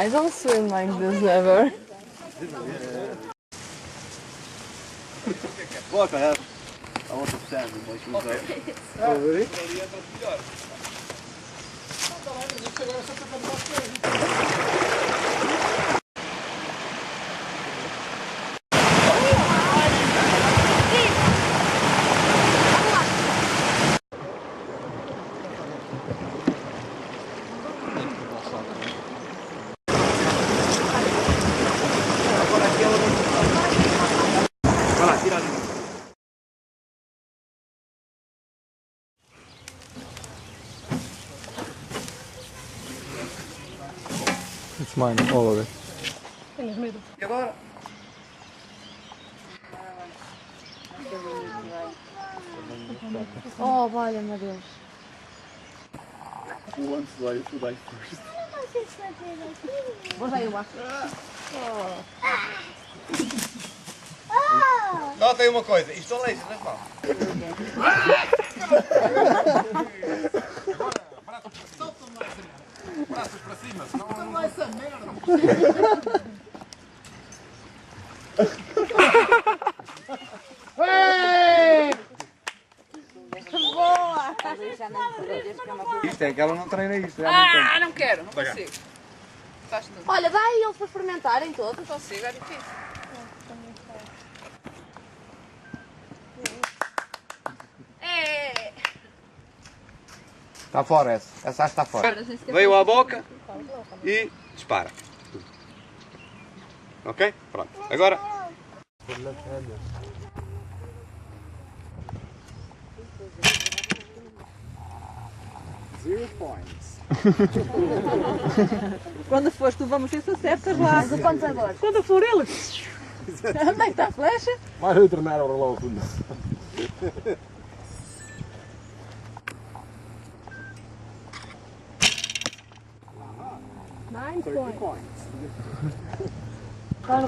I don't swim like this ever. Look, I want to stand with my shoes up. Oh, really? It's mine, all of it. Tens medo? E agora? Oh, valha, meu Deus. Who wants to die first? Vou já eu acho. Nota aí uma coisa, isto são leis, não é mal? Braços para cima, senão não vai ser merda. Boa! Isto é que ela não treina isto. Não quero, não consigo. Faz tudo. Olha, dá aí eles para experimentarem todos. Não consigo, é difícil. Está fora essa. Essa está fora. Veio à boca e dispara. Ok? Pronto. Agora. 0 points. Quando fores tu, vamos ver se acertas lá. Mas quantos agora? Quando for ele. Onde é que está a flecha? Maar hun er naar overlopen. 9 points. More,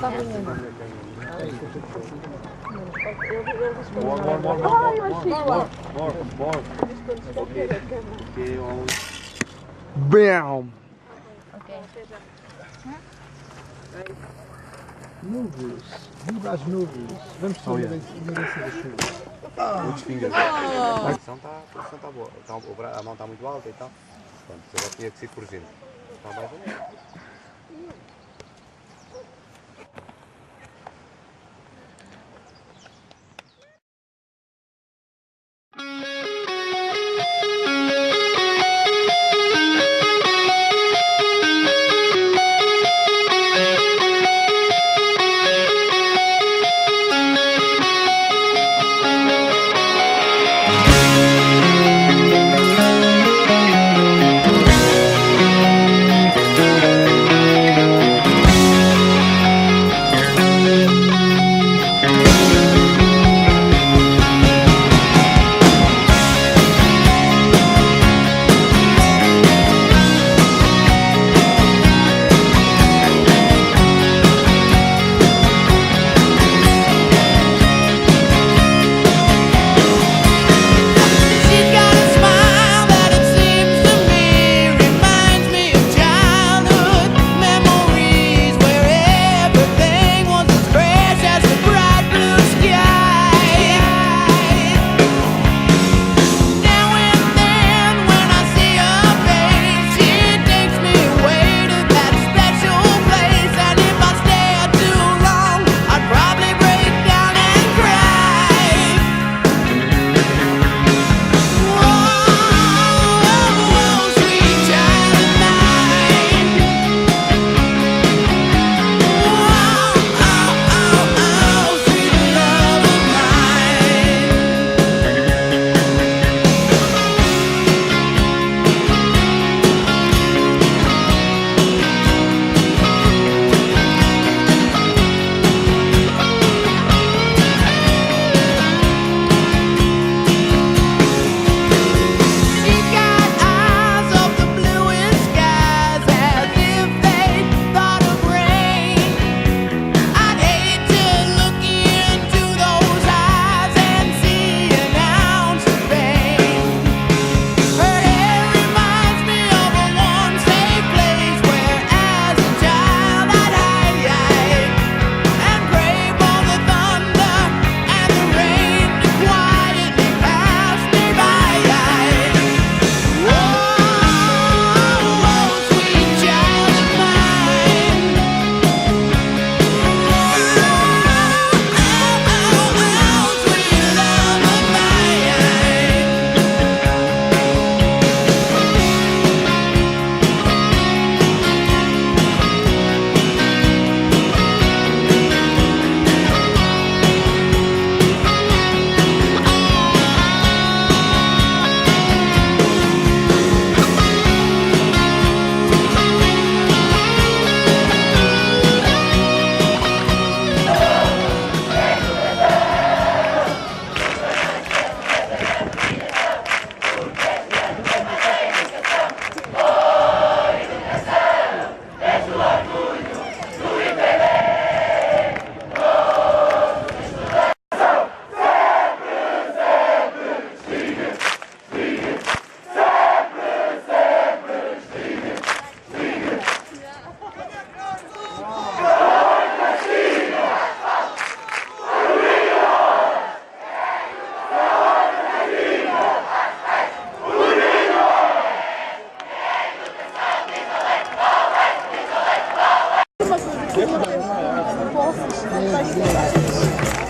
more, more. Bam! Nuvens. Viva as nuvens. Vamos subir na descer da chuva. Muitos fingers. A posição está boa. A mão está muito alta e tal. Pronto, agora tinha que ser corrigido. Está mais ou menos. vai.